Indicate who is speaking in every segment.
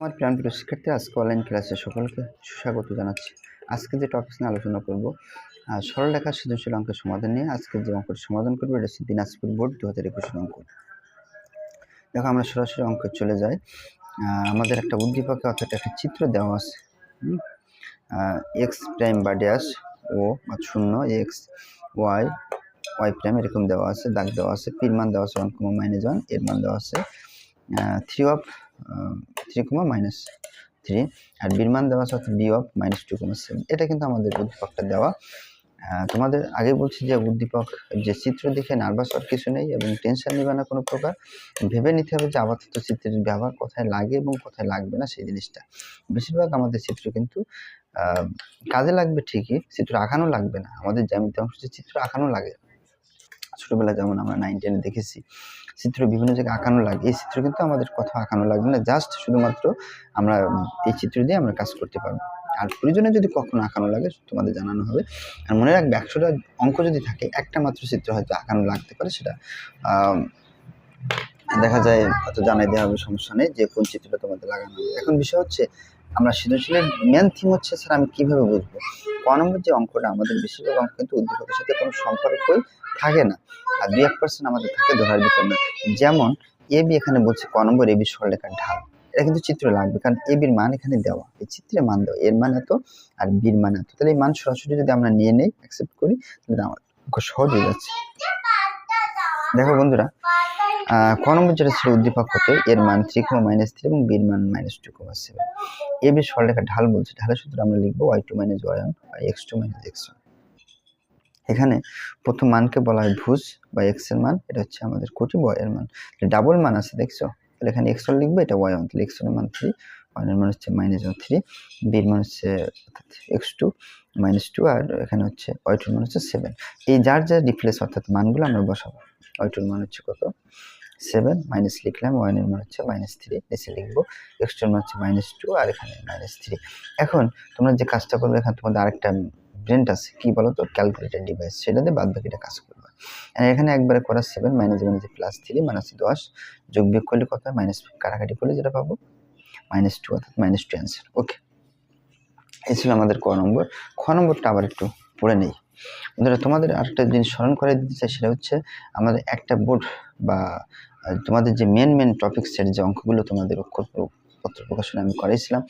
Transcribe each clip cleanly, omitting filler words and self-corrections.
Speaker 1: আমার প্রিয় শিক্ষার্থী, আজকে অনলাইন ক্লাসে সকলকে সুস্বাগত জানাচ্ছি। আজকে যে টপিক নিয়ে আলোচনা করব, সরলরেখা সৃজনশীল অঙ্কের সমাধান নিয়ে। আজকে যে অঙ্কটি সমাধান করবো এটা হচ্ছে দিনাজপুর বোর্ড 2021 অঙ্ক। দেখো, আমরা সরাসরি অঙ্কে চলে যাই। আমাদের একটা উদ্দীপকে অর্থাৎ একটা চিত্র দেওয়া আছে। এক্স প্রাইম বা ড্যাশ ও বা শূন্য, এক্স ওয়াই ওয়াই প্রাইম এরকম দেওয়া আছে, দাগ দেওয়া আছে। পির মান দেওয়া আছে 1, -1, এর মান দেওয়া আছে 3, আর বির মান দেওয়া আছে B(-2,7). এটা কিন্তু আমাদের উদ্দীপকটা দেওয়া। তোমাদের আগে বলছি যে উদ্দীপক যে চিত্র দেখে নার্ভাস হওয়ার কিছু নেই এবং টেনশন নিবে না কোনো প্রকার। ভেবে নিতে হবে যে আপাতত চিত্রের ব্যবহার কোথায় লাগে এবং কোথায় লাগবে না সেই জিনিসটা। বেশিরভাগ আমাদের চিত্র কিন্তু কাজে লাগবে ঠিকই, চিত্র আঁকানো লাগবে না। আমাদের জ্যামিতি অংশে চিত্র আঁকানো লাগে। ছোটবেলায় যেমন আমরা 9-10 দেখেছি চিত্র বিভিন্ন জায়গায় আঁকানো লাগে। এই চিত্র কিন্তু আমাদের কোথাও আঁকানো লাগবে না, জাস্ট শুধুমাত্র আমরা এই চিত্র দিয়ে আমরা কাজ করতে পারবো। আর প্রয়োজনে যদি কখনো আঁকানো লাগে তোমাদের জানানো হবে। আর মনে রাখবে 100টা অঙ্ক যদি থাকে একটা মাত্র চিত্র হয়তো আঁকানো লাগতে পারে, সেটা দেখা যায় হয়তো জানাই দেওয়া হবে, সমস্যা নেই যে কোন চিত্রটা তোমাদের লাগানো হবে। এখন বিষয় হচ্ছে আমরা সৃজনশীলের মেন থিম হচ্ছে স্যার আমি কিভাবে বুঝবো। ক নম্বর যে অঙ্কটা, আমাদের বেশিরভাগ অঙ্ক কিন্তু উদ্দীপকের সাথে কোনো সম্পর্কই থাকে না, আর 2-1% আমাদের থাকে ধরার ভিতর না। যেমন এবি এখানে বলছে ক নম্বর এবি সরলরেখার ঢাল, এটা কিন্তু চিত্র লাগবে, কারণ এবির মান এখানে দেওয়া, এই চিত্রে মান দেওয়া, এর মান এত আর বির মান এত। তাহলে এই মান সরাসরি যদি আমরা নিয়ে নেই, অ্যাকসেপ্ট করি, তাহলে আমার অঙ্ক সহজ হয়ে যাচ্ছে। দেখো বন্ধুরা, ক নম্বর যেটা ছিল উদ্দীপক হতে এর মান 3, -3 এবং বির মান -2,7। এবি সরলরেখার ঢাল বলছে, ঢালের সূত্র আমরা লিখবো y2 - y1 বা x2 - x1। এখানে প্রথম মানকে বলা হয় ভুজ বা x এর মান, এটা হচ্ছে আমাদের কোটি, y এর মান ডাবল মান আছে দেখছো, তাহলে এখানে x1 লিখবো, এটা y1, তাহলে x1 এর মান 3, y1 এর মান হচ্ছে -3, বির মান হচ্ছে x2 -2, আর এখানে হচ্ছে y2 এর মান হচ্ছে 7। এই যার যার রিপ্লেস অর্থাৎ মানগুলো আমরা বসাবো। y2 এর মান হচ্ছে কত 7, মাইনাস লিখলাম, y1 এর মান হচ্ছে -3, নিচে লিখবো, x2 এর মান হচ্ছে -2 আর এখানে -3। এখন তোমরা যে কাজটা করবে, এখানে তোমাদের আরেকটা ব্রেন্ট আছে, কি বলতো, ক্যালকুলেটর ডিভাইস, সেটা দিয়ে বাদ বাকিটা কাজ করবে। আর এখানে একবারে করা 7 - +3 -10 যোগ বিয়োগ করলে কত হয়, মাইনাস কাটাকাটি করলে যেটা পাবো -2, অর্থাৎ -2 অ্যান্সার। ওকে, এই ছিল আমাদের ক নম্বর। খ নম্বরটা আবার একটু পড়ে নেই বন্ধুরা। তোমাদের আরেকটা জিনিস স্মরণ করে দিতে চাই, সেটা হচ্ছে আমাদের একটা বোর্ড বা তোমাদের যে মেন টপিক্সের যে অঙ্কগুলো তোমাদের অক্ষরপত্র প্রকাশনে আমি করাইছিলাম,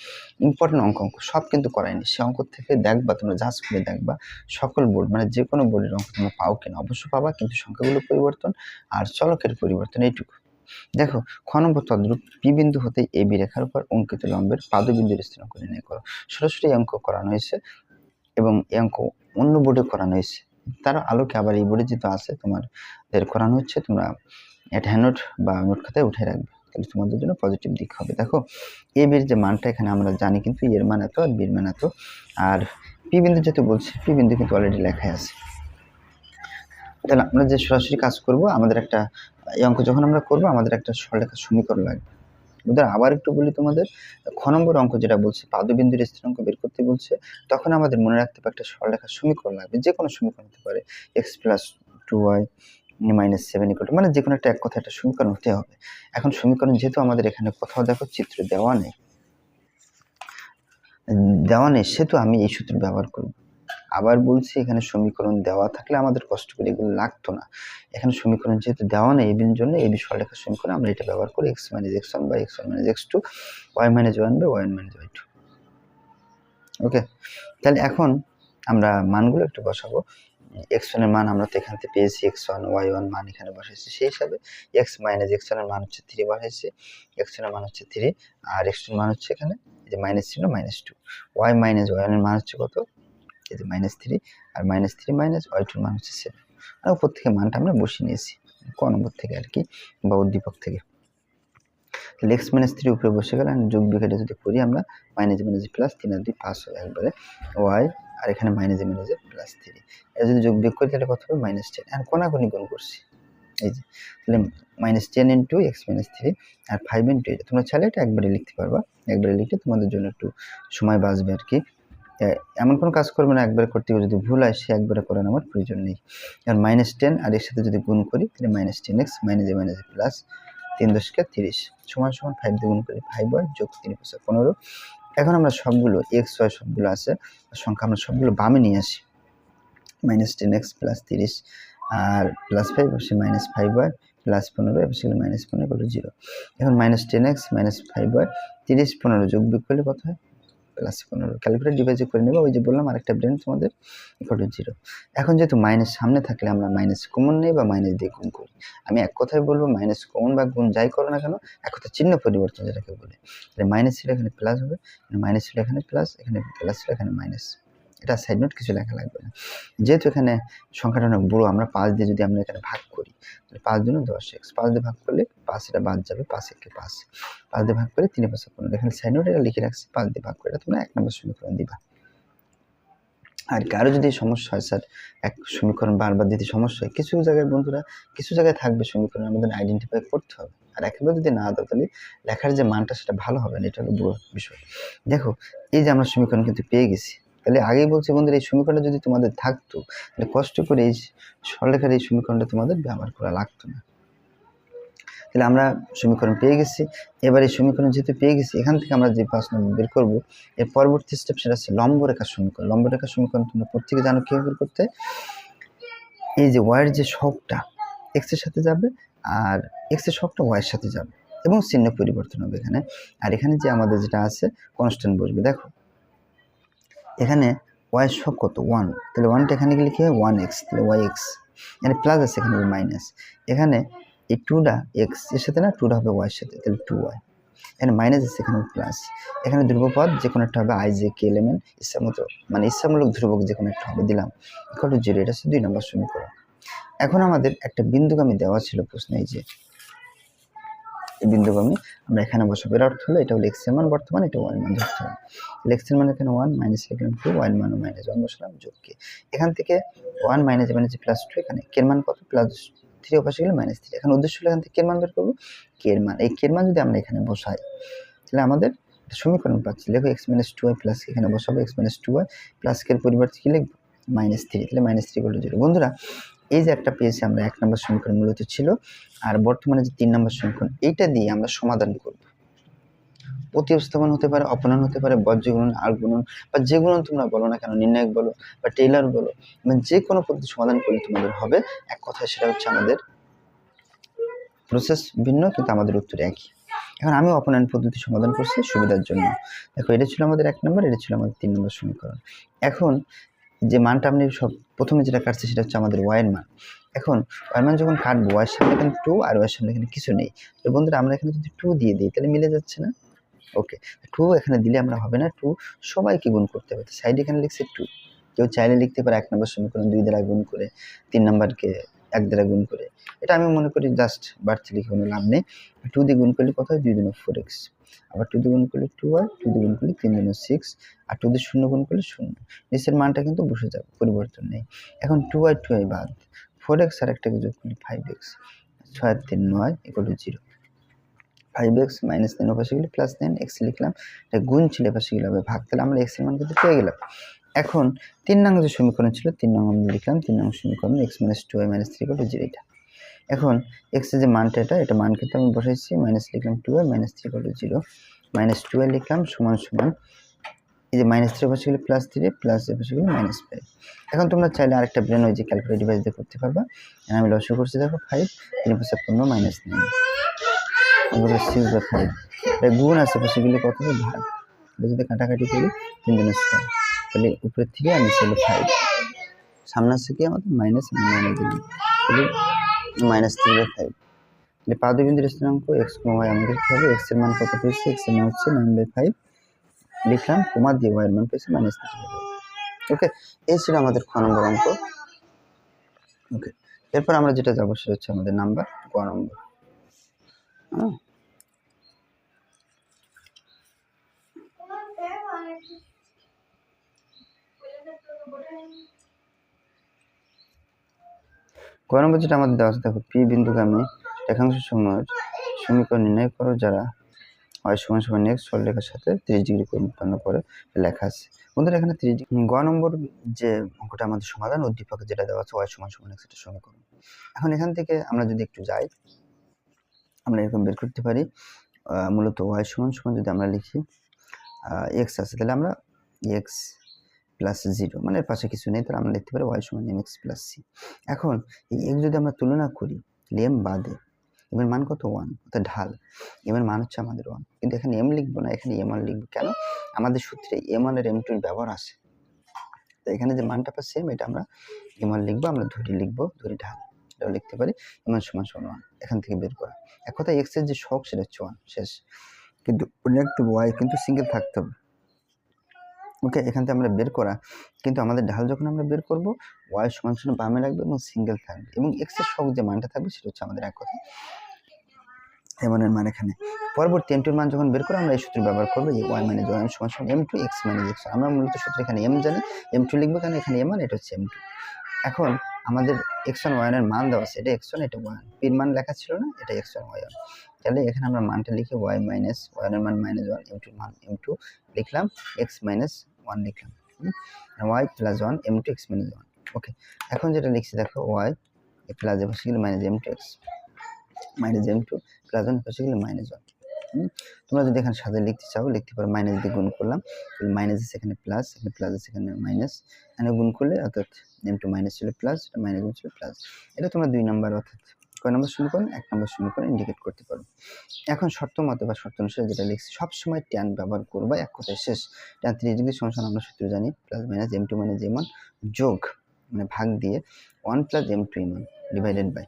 Speaker 1: ইম্পর্টেন্ট অঙ্ক সব কিন্তু করাইনি। সে অঙ্ক থেকে দেখবা, তোমরা জাস্ট করে দেখবা সকল বোর্ড মানে যে কোনো বোর্ডের অঙ্ক তোমরা পাও কিনা, অবশ্য পাবা, কিন্তু সংখ্যাগুলো পরিবর্তন আর চলকের পরিবর্তন এইটুকু। দেখো, খ নম্বর তদ্রূপ পি বিন্দু হতে এ বি রেখার উপর অঙ্কিত লম্বের পাদবিন্দুর স্থানাঙ্ক নির্ণয় করো। সরাসরি অঙ্ক করানো হয়েছে এবং এই অঙ্ক অন্য বোর্ডে করানো হয়েছে, তার আলোকে আবার এই বোর্ডে যেটা আছে তোমাদের করানো হচ্ছে, তোমরা একটা হ্যান্ড বা নোট খাতায় উঠে রাখবে, তাহলে তোমাদের জন্য পজিটিভ দিক হবে। দেখো, এ বির যে মানটা এখানে আমরা জানি, কিন্তু এর মান এত আর বির মান এত, আর পি বিন্দু যেহেতু বলছে, পি বিন্দু কিন্তু অলরেডি লেখাই আছে। তাহলে আমরা যে সরাসরি কাজ করব, আমাদের একটা এই অঙ্ক যখন আমরা করব, আমাদের একটা সরলরেখার সমীকরণ লাগবে। বুঝলে, আবার একটু বলি তোমাদের, খ নম্বর অঙ্ক যেটা বলছে পাদবিন্দুর স্থানাঙ্ক বের করতে বলছে, তখন আমাদের মনে রাখতে হবে একটা সরলরেখার সমীকরণ লাগবে, যে কোনো সমীকরণ হতে পারে, x + 2y - 7 মানে যে কোনো একটা এক কথা একটা সমীকরণ হতে হবে। এখন সমীকরণ যেহেতু আমাদের এখানে কোথাও দেখো চিত্র দেওয়া নেই, সেহেতু আমি এই সূত্র ব্যবহার করব। আবার বলছি, এখানে সমীকরণ দেওয়া থাকলে আমাদের কষ্ট করে এগুলো লাগতো না। এখানে সমীকরণ যেহেতু দেওয়া নেই, এর জন্য এই সরলরেখার সমীকরণ আমরা এটা ব্যবহার করি, x - x1 বা x1 - x2, y - y1 বা y1 - y2। ওকে, তাহলে এখন আমরা মানগুলো একটু বসাবো। x1 এর মান আমরা তো এখান থেকে পেয়েছি x1, y1 মান এখানে বসাইছি, সেই হিসাবে x - x1 এর মান হচ্ছে 3 বসাইছি, x1 এর মান হচ্ছে 3, আর x2 এর মান হচ্ছে এখানে এই যে মাইনাস ছিল -2, y - y1 এর মান হচ্ছে কত, এই যে -3, আর -3 - y2 এর মান হচ্ছে 7। আর উপর থেকে মানটা আমরা বসিয়ে নিয়েছি ক নম্বর থেকে আর কি, বা উদ্দীপক থেকে। তাহলে x - 3 উপরে বসে গেল, যোগ বিয়োগ এটা যদি করি আমরা, প্লাস 3 আর 2 5 হয় একবারে, y আর এখানে -+3, এটা যদি যোগ বিয়োগ করি তাহলে কত হবে -10, আর কোনাকুনি গুণ করছি, এই যে তাহলে -10 × x - 3 আর 5 × এটা, তোমরা চাইলে এটা একবারে লিখতে পারবা, একবারে লিখলে তোমাদের জন্য একটু সময় বাঁচবে আর কি। এমন কোনো কাজ করবে না একবারে করতে গিয়ে যদি ভুল হয়, সে একবারে করার আমার প্রয়োজন নেই। আর -10 আর এর সাথে যদি গুণ করি, তাহলে -10x, 3 10 30 সমান সমান 5 দিয়ে গুণ করি 5y যোগ 3 5 15। এখন আমরা সবগুলো x y সবগুলো আছে সংখ্যা আমরা সবগুলো বামে নিয়ে আসি। -10x + 30 আর +5 বসে -5y + 15 এ বসে -15 = 0। এখন -10x - 5y 30 15 যোগ বিয়োগ করলে কত হয়? +15। ক্যালকুলেটর ডিভাইসে করে নেব। ওই যে বললাম আরেকটা ব্রেন তোমাদের = 0। এখন যেহেতু মাইনাস সামনে থাকলে আমরা মাইনাস কমন নেই বা মাইনাস দিয়ে গুণ করি। আমি এক কথায় বলবো মাইনাস কমন বা গুণ যাই করো না কেন, এক কথা চিহ্ন পরিবর্তন যেটাকে বলে। তাহলে মাইনাস ছিল এখানে প্লাস হবে, মাইনাস ছিল এখানে প্লাস, এখানে প্লাস ছিল এখানে মাইনাস। এটা সাইড নোট, কিছু লেখা লাগবে না। যেহেতু এখানে সংখ্যাটা অনেক বড়, আমরা 5 দিয়ে যদি আমরা এখানে ভাগ করি, তাহলে 5 দুগুণে 10x, 5 দিয়ে ভাগ করলে 5 এটা বাদ যাবে, 5 একে 5, 5 দিয়ে ভাগ করে 3 5 15। এখানে সাইড নোট এটা লিখে রাখছি, 5 দিয়ে ভাগ করে এটা তোমরা 1 নম্বর সমীকরণ দিবা। আর কারো যদি সমস্যা হয় স্যার এক সমীকরণ বারবার দিতে সমস্যা হয়, কিছু জায়গায় বন্ধুরা কিছু জায়গায় থাকবে সমীকরণ আমাদের আইডেন্টিফাই করতে হবে। আর একেবারে যদি না দাও তাহলে লেখার যে মানটা সেটা ভালো হবে না, এটা হলো বড় বিষয়। দেখো এই যে আমরা সমীকরণ কিন্তু পেয়ে গেছি, তাহলে আগেই বলছি বন্ধুরা এই সমীকরণটা যদি তোমাদের থাকতো তাহলে কষ্ট করে এই সরলরেখার এই সমীকরণটা তোমাদের ব্যবহার করা লাগতো না। তাহলে আমরা সমীকরণ পেয়ে গেছি। এবার এই সমীকরণ যেহেতু পেয়ে গেছি, এখান থেকে আমরা যে প্রশ্ন বের করব এর পরবর্তী স্টেপ সেটা হচ্ছে লম্বরেখার সমীকরণ। লম্বরেখার সমীকরণ তোমরা প্রত্যেকে জানো কীভাবে বের করতে। এই যে ওয়াইয়ের যে শকটা এক্স এর সাথে যাবে আর এক্স এর শকটা ওয়াইয়ের সাথে যাবে এবং চিহ্ন পরিবর্তন হবে এখানে। আর এখানে যে আমাদের যেটা আছে কনস্ট্যান্ট বসবে। দেখো এখানে ওয়াইয়ের শক কত 1, তাহলে 1টা এখানে গেলে কি হয় 1x, তাহলে yx। এখানে প্লাস আছে, এখানে মাইনাস। এখানে এই 2টা এক্স এর সাথে না, 2টা হবে ওয়াইয়ের সাথে, তাহলে 2y। এখানে মাইনাস আছে, এখানে প্লাস। এখানে ধ্রুবপদ যে কোনো একটা হবে i j k এলিমেন্ট, ইচ্ছা মতো মানে ইচ্ছামূলক ধ্রুবক যে কোনো একটা হবে, দিলাম =0। এটা হচ্ছে 2 নম্বর সমীকরণ। এখন আমাদের একটা বিন্দুগামী দেওয়া ছিল প্রশ্নে, এই যে এই বিন্দুগামী আমরা এখানে বসাবো। এর অর্থ হলো এটা হলো x এর মান বর্তমান, এটা y এর মান ধরতে হবে। তাহলে x এর মান এখানে 1 মাইনাস লিখলাম 2, y এর মান -1 বসালাম যোগ k। এখান থেকে 1 মাইনাস +2, এখানে k এর মান কত +3 পাশে গেলে -3। এখন উদ্দেশ্য হলো এখান থেকে k এর মান বের করব। k এর মান, এই k এর মান যদি আমরা এখানে বসাই তাহলে আমাদের সমীকরণ পাচ্ছি। দেখো x - 2y প্লাস এখানে বসাবো x - 2y প্লাস k এর পরিবর্তে কি লিখব -3, তাহলে -3 = 0। বন্ধুরা এই যে একটা পেয়েছি আমরা 1 নম্বর সমীকরণ মূলত ছিল, আর বর্তমানে যে 3 নম্বর সমীকরণ এইটা দিয়ে আমরা সমাধান করব। প্রতিস্থাপন হতে পারে, অপনয়ন হতে পারে, বজ্র গুণন, আর গুণন বা যে গুণন তোমরা বলো না কেন, নির্ণায়ক বলো বা টেইলর বলো, মানে যে কোনো পদ্ধতি সমাধান করলে তোমাদের হবে। এক কথায় সেটা হচ্ছে আমাদের প্রসেস ভিন্ন কিন্তু আমাদের উত্তর একই। এখন আমি অপনয়ন পদ্ধতি সমাধান করছি সুবিধার জন্য। দেখো এটা ছিল আমাদের 1 নম্বর, এটা ছিল আমাদের 3 নম্বর সমীকরণ। এখন যে মানটা আমি সব প্রথমে যেটা কাটছি সেটা হচ্ছে আমাদের y এর মান। এখন y এর মান যখন কাটবো, y এর সামনে এখানে 2 আর y এর সামনে এখানে কিছু নেই। তো বন্ধুরা আমরা এখানে যদি 2 দিয়ে দিই তাহলে মিলে যাচ্ছে না? ওকে, 2 এখানে দিলে আমরা হবে না, 2 সবাইকে গুণ করতে হবে। সাইডে এখানে লিখছি 2। কেউ চাইলে লিখতে পারে 1 নম্বর সমীকরণ 2 দ্বারা গুণ করে, 3 নাম্বারকে 1 দ্বারা গুণ করে। এটা আমি মনে করি জাস্ট বাড়তি লিখে কোনো লাভ নেই। 2 দিয়ে গুণ করলে কত হয় 2 × 4x, আবার 2 দিয়ে গুণ করলে 2y, 2 দিয়ে গুণ করলে 3 × 6, আর 2 দিয়ে 0 গুণ করলে 0। নিচের মানটা কিন্তু বসে যাবে, পরিবর্তন নেই। এখন 2y বাদ, 4x আর একটাকে যোগ করলে 5x, 6 আর 3 9 = 0। 5x - 3 পাশে গেলে +9, x লিখলাম। এটা গুণ ছিল, পাশে গেলে হবে ভাগ। তাহলে আমরা x এর মান কিন্তু পেয়ে গেলাম। এখন 3 নং যে সমীকরণ ছিল 3 নং আমরা লিখলাম, 3 নং সমীকরণ x - 2y - 3 = 0 এটা। এখন x এর যে মানটা এটা মান কিন্তু আমি বসাইছি, মাইনাস লিখলাম 2y - 3 = 0, -2y লিখলাম সমান সমান এই যে -3 পাশে গেলে +3, প্লাস এর পাশে গেলে -5। এখন তোমরা চাইলে আরেকটা ব্রেন ওই যে ক্যালকুলেটর ডিভাইস দিয়ে করতে পারবা। আমি লসাগু করছি, দেখো 5 3 × 5 = 15 -9 এবারে 6/5। এটা গুণ আছে, পাশে গেলে কত হবে ভাগ। এটা যদি কাটাকাটি করি 3 × 6, তাহলে উপরে 3 আর নিচে হলো 5। সামনে আছে কি আমাদের মাইনাস, মানে দিলাম, তাহলে -3/5। তাহলে পাদবিন্দুর স্থানাঙ্ক x, y আমাদের কি হবে, x এর মান কত পেয়েছি, x এর মান হচ্ছে 9/5 লিখলাম, কমা দিয়ে y এর মান পেয়েছি -3/5। ওকে, এই ছিল আমাদের খ নম্বর অঙ্ক। ওকে, এরপর আমরা যেটা যাবো সেটা হচ্ছে আমাদের নাম্বার গ নম্বর। গ নম্বর যেটা আমাদের দেওয়া আছে, দেখো পি বিন্দুগামী রেখাংশ সময়ের সমীকরণ নির্ণয় করো যারা y = x সরলরেখার সাথে 30 ডিগ্রি কোণ উৎপন্ন করে, লেখা আছে। বন্ধুরা এখানে 30 ডিগ্রি, গ নম্বর যে অঙ্কটা আমাদের সমাধান, উদ্দীপকে যেটা দেওয়া আছে y = x একটা সমীকরণ। এখন এখান থেকে আমরা যদি একটু যাই, আমরা এরকম বের করতে পারি মূলত ওয়াই সমান সমান যদি আমরা লিখি এক্স আছে তাহলে আমরা এক্স প্লাস 0 মানে এর পাশে কিছু নেই, তাহলে আমরা লিখতে পারি ওয়াই সমান এম এক্স প্লাস সি। এখন এই এক্স যদি আমরা তুলনা করি এম বাদে, এর মান কত 1, অর্থাৎ ঢাল এর মান হচ্ছে আমাদের 1, কিন্তু এখানে এম লিখবো না, এখানে এম1 লিখবো। কেন? আমাদের সূত্রে এম1 আর এম2 ব্যবহার আছে, তো এখানে যে মানটা পাচ্ছি সেম, এটা আমরা এম1 লিখবো, আমরা ধরি ঢাল, এটাও লিখতে পারি এম1 সমান 1। এখান থেকে বের করা এক কথা এক্স এর যে শখ সেটা হচ্ছে 1 শেষ, কিন্তু ওয়াই কিন্তু সিঙ্গেল থাকতে হবে। ওকে, এখান থেকে আমরা বের করা, কিন্তু আমাদের ঢাল যখন আমরা বের করবো ওয়াই সমান বামে লাগবে এবং সিঙ্গেল থাকবে, এবং এক্স এর শখ যে মানটা থাকবে সেটা হচ্ছে আমাদের এক কথা এমনের মান। এখানে পরবর্তী এম2 এর মান যখন বের করে আমরা এই সূত্র ব্যবহার করবো, এই ওয়াই মাইনাস ওয়াই সমান এম2 এক্স মাইনাস এক্স। আমরা মূলত সূত্র এখানে এম জানি, এম2 লিখবো কেন, এখানে এম1 এটা হচ্ছে এম2। এখন আমাদের x1 y1 এর মান দেওয়া আছে, এটা x1 এটা y1, এর মান লেখা ছিল না, এটা x1 y1, তাহলে এখানে আমরা মানটা লিখি y মাইনাস y1 এর মান -1, m2 এর মান m2 লিখলাম, x মাইনাস 1 লিখলাম, y plus 1 m2 x minus 1। ওকে, এখন যেটা লিখছি দেখো y প্লাস এর পাশে গেলে minus m2 x minus m2 plus 1 পাশে গেলে -1। তোমরা যদি এখানে সাথে লিখতে চাও লিখতে পারো, মাইনাস দিয়ে গুণ করলাম, মাইনাস আছে এখানে প্লাস, এখানে প্লাস আছে এখানে মাইনাস, এখানে গুণ করলে অর্থাৎ m2 মাইনাস ছিল প্লাস, এটা মাইনাস ছিল প্লাস। এটা তোমরা 2 নাম্বার অর্থাৎ কয় নম্বর সমীকরণ, 1 নম্বর সমীকরণ ইন্ডিকেট করতে পারো। এখন শর্ত মতে বা শর্ত অনুসারে যেটা লিখছি সবসময় ট্যান ব্যবহার করবা, এক কথায় শেষ। ট্যান 3 ডিগ্রি সমান আমরা সূত্র জানি plus minus m2 minus m1 যোগ মানে ভাগ দিয়ে 1 plus m2 m1 divided by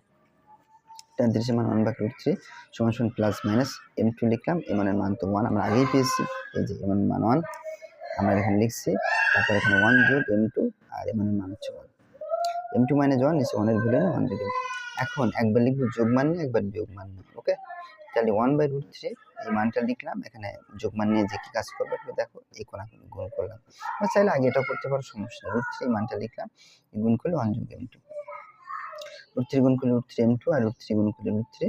Speaker 1: tan 30 এর মান 1/√3 সমান প্লাস মাইনাস m2 লিখলাম, m1 এর মান তো 1 আমরা আগেই পেয়েছি, এই যে m1 এর মান 1 আমরা এখানে লিখছি, তারপর এখানে 1 যোগ m2 আর m1 এর মান হচ্ছে 1, m2 মাইনাস 1 নিচে 1 এর ভ্যালু না 1 যোগ m2। এখন একবার লিখবো যোগ মান নিয়ে, একবার বিয়োগ মান নিয়ে। ওকে, তাহলে 1/√3 এই মানটা লিখলাম, এখানে যোগ মান নিয়ে যে কি কাজ করবে দেখো, এই কোণাগুলো গুণ করলাম, বা চাইলে আগে এটাও করতে পারো, সমস্যা নেই। √3 মানটা লিখলাম, গুণ করলে 1 যোগ m2, √3 গুণ করলে √3 m2 আর √3 গুণ করলে √3,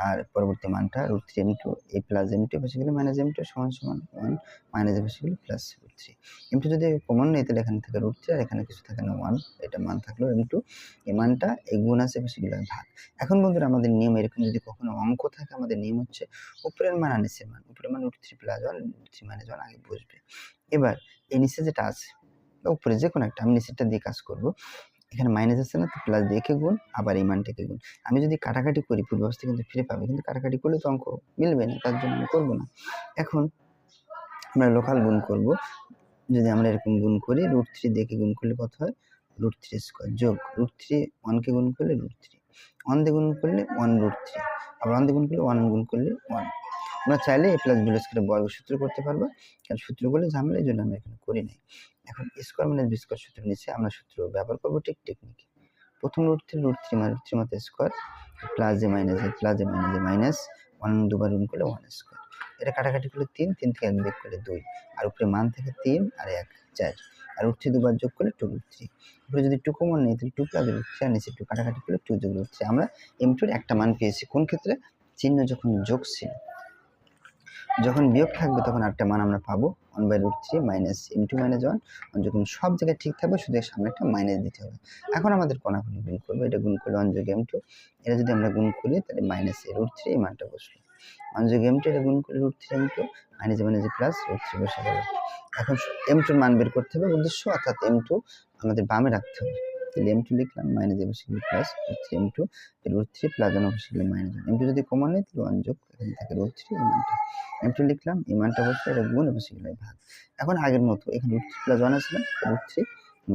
Speaker 1: আর পরবর্তী মানটা √3 m2 এই প্লাস m2 পাশে গেলে মাইনাস m2 সমান 1 মাইনাস পাশে গেলে প্লাস √3। m2 যদি কমন নেই তাহলে এখানে থাকে √3 আর এখানে কিছু থাকে না 1, এটা মান থাকলো m2, এই মানটা এই গুণ আছে পাশে গেলে ভাগ। এখন বন্ধুরা আমাদের নিয়ম এরকম, যদি কখনো অঙ্ক থাকে আমাদের নিয়ম হচ্ছে উপরের মান আর নিচের মান, উপরের মান √3 প্লাস 1 √3 মাইনাস 1 আগে বসবে। এবার এই নিচে যেটা আছে উপরে যে কোনো একটা, আমি নিচেরটা দিয়ে কাজ করব, এখানে মাইনাস আছে না, তো প্লাস দিয়ে একে গুণ, আবার এই মানটাকে গুণ। আমি যদি কাটাকাটি করি পূর্বাবস্থা কিন্তু ফিরে পাবে, কিন্তু কাটাকাটি করলে তো অঙ্ক মিলবে না, তার জন্য আমি করবো না। এখন আমরা লোকাল গুণ করব, যদি আমরা এরকম গুণ করি √3 দিয়ে গুণ করলে কত হয়, √3 স্কয়ার যোগ √3 1 কে গুণ করলে √3, 1 দিয়ে গুণ করলে 1√3, আবার 1 দিয়ে গুণ করলে 1 গুণ করলে 1। আমরা চাইলে a প্লাস b স্কয়ারের বর্গ সূত্র করতে পারবো, কারণ সূত্রগুলো ঝামেলা, এই জন্য আমরা এখানে করি নাই। এখন স্কয়ার মাইনাস বি স্কয়ার সূত্র নিচে আমরা সূত্র ব্যবহার করবো ঠিক টেকনিকে। প্রথম √3 মানে √3 মাত্রা স্কয়ার প্লাস এ মাইনাস এ প্লাস এ মাইনাস এ মাইনাস 1 দুবার গুণ করলে 1 স্কয়ার, এটা কাটাকাটি করলে 3 থেকে 1 বিয়োগ করলে 2, আর উপরে মান থেকে 3 আর 1 4, আর √3 দুবার যোগ করলে 2√3, উপরে যদি 2 কমন নেই তাহলে 2 প্লাস √3 আর নিচে 2 কাটাকাটি করলে 2 যোগ √3। আমরা m2 এর একটা মান পেয়েছি, কোন ক্ষেত্রে, চিহ্ন যখন যোগ ছিল, যখন বিয়োগ থাকবে তখন একটা মান আমরা পাবো 1/√3 মাইনাস m2 মাইনাস 1, যখন সব জায়গায় ঠিক থাকবে শুধু এর সামনে একটা মাইনাস দিতে হবে। এখন আমাদের কোণাকুণি গুণ করবো, এটা গুণ করলে 1 যোগ m2, এটা যদি আমরা গুণ করি তাহলে মাইনাস √3 এই মানটা বসলো, 1 যোগ m2 এটা গুণ করলে √3 m2 মাইনাস মাইনাস প্লাস √3 বসে গেল। এখন m2 এর মান বের করতে হবে উদ্দেশ্য, অর্থাৎ m2 আমাদের বামে রাখতে হবে, তাহলে m2 লিখলাম মাইনাস বসে গেলে প্লাস √3 m2 √3 প্লাস 1 বসে গেলে মাইনাস 1, m2 যদি কমন নেই তাহলে 1 যোগ এখানে থাকে √3 এই মানটা, m2 লিখলাম, এই মানটা বসে এটা গুণ বসে গেলে ভাগ। এখন আগের মতো এখানে √3 প্লাস 1 আছে না, √3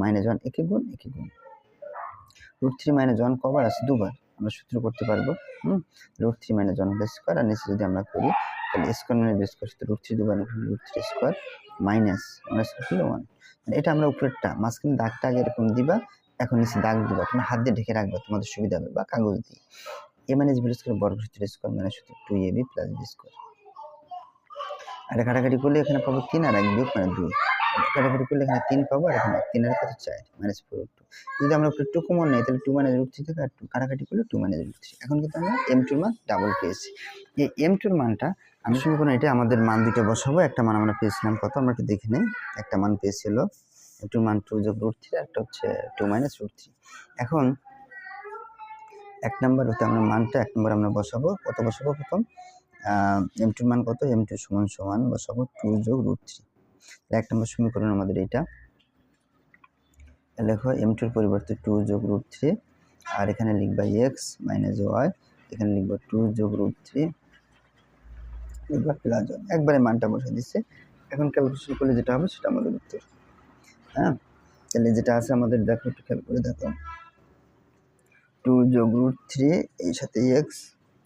Speaker 1: মাইনাস 1 একে গুণ √3 মাইনাস 1 কবার আছে, দুবার, আমরা সূত্র করতে পারবো। √3 মাইনাস 1 হোল স্কয়ার, আর নিচে যদি আমরা করি তাহলে স্কয়ার মানে বেস স্কয়ার, √3 দুবার √3 স্কয়ার মাইনাস 1 স্কয়ার হলো 1। এটা আমরা উপরেরটা মাঝখানে দাগটা আগে এরকম দিবা, এখন নিচে দাগ দিবা, তোমরা হাত দিয়ে ঢেকে রাখবা, তোমাদের সুবিধা হবে, বা কাগজ দিয়ে। a মাইনাস b স্কয়ার বর্গ সূত্র স্কয়ার মানে সূত্র 2ab প্লাস b স্কয়ার, আর কাটাকাটি করলে এখানে পাবো 3 আর 1 বিয়োগ মানে 2, কাটাকাটি করলে এখানে 3 পাবো, আর এখানে 3 আর কত 4 মাইনাস 4√2। যদি আমরা উপরে 2 কমন নেই তাহলে 2 মাইনাস √3 থেকে আর 2 কাটাকাটি করলে 2 মাইনাস √3। এখন কিন্তু আমরা m2 এর মান ডাবল পেয়েছি। এই m2 এর মানটা আমি সমীকরণ এটা আমাদের মান দুটো বসাবো, একটা মান আমরা পেয়েছিলাম কত, আমরা একটু দেখে নেই, একটা মান পেয়েছিল m2 এর মান 2 যোগ √3, আর একটা হচ্ছে 2 মাইনাস √3। এখন 1 নাম্বার হতে আমরা মানটা 1 নাম্বার আমরা বসাবো। কত বসাবো প্রথম? m2 এর মান কত? m2 সমান বসাবো 2 যোগ √3। 1 নাম্বার সমীকরণ আমাদের এইটা। লেখো m2 এর পরিবর্তে 2 যোগ √3 আর এখানে লিখবা x মাইনাস y, এখানে লিখবা 2 যোগ √3 লিখবা প্লাস 1। একবারে মানটা বসাই দিচ্ছে। এখন ক্যালকুলেশন করলে যেটা হবে সেটা আমাদের উত্তর। হ্যাঁ, তাহলে যেটা আছে আমাদের দেখো, একটু খেয়াল করে দেখো। 2 যোগ √3 এই সাথে x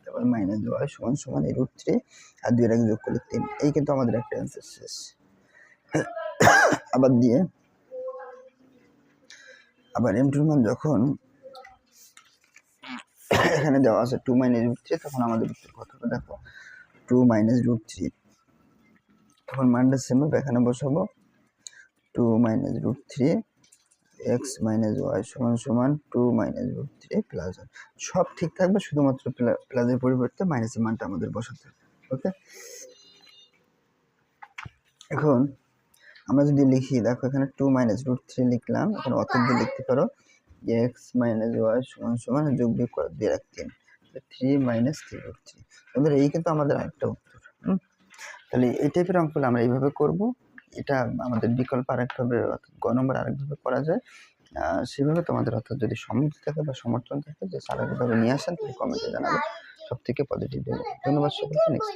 Speaker 1: তারপর মাইনাস y সমান এই √3 আর 2 এর আগে যোগ করলে 3। এই কিন্তু আমাদের একটা অ্যান্সার শেষ। আবার দিয়ে আবার m2 এর মান যখন এখানে দেওয়া আছে 2 মাইনাস √3, তখন আমাদের উত্তর কত হবে দেখো। 2 মাইনাস √3, তখন মানটা সেম হবে, এখানে বসাবো 2 মাইনাস √3 x মাইনাস y সমান 2 মাইনাস √3 প্লাস 1। সব ঠিক থাকবে, শুধুমাত্র প্লাসের পরিবর্তে মাইনাসের মানটা আমাদের বসাতে হবে। ওকে, এখন আমরা যদি লিখি, দেখো এখানে 2 মাইনাস √3 লিখলাম, এখন অতএব দিয়ে লিখতে পারো x মাইনাস y সমান যোগ বিয়োগ করে 2 আর 3, 3 মাইনাস 3 √3। বন্ধুরা, এই কিন্তু আমাদের আরেকটা উত্তর। তাহলে এই টাইপের অঙ্কগুলো আমরা এইভাবে করব। এটা আমাদের বিকল্প আরেকভাবে, গ নম্বর আরেকভাবে করা যায়। সেভাবে তোমাদের অর্থাৎ যদি সম্মতি থাকে বা সমর্থন থাকে যে স্যার এভাবে নিয়ে আসেন, তাহলে কমেন্টে জানাবে। সব থেকে পজিটিভ দেবো। ধন্যবাদ সকলকে। নেক্সট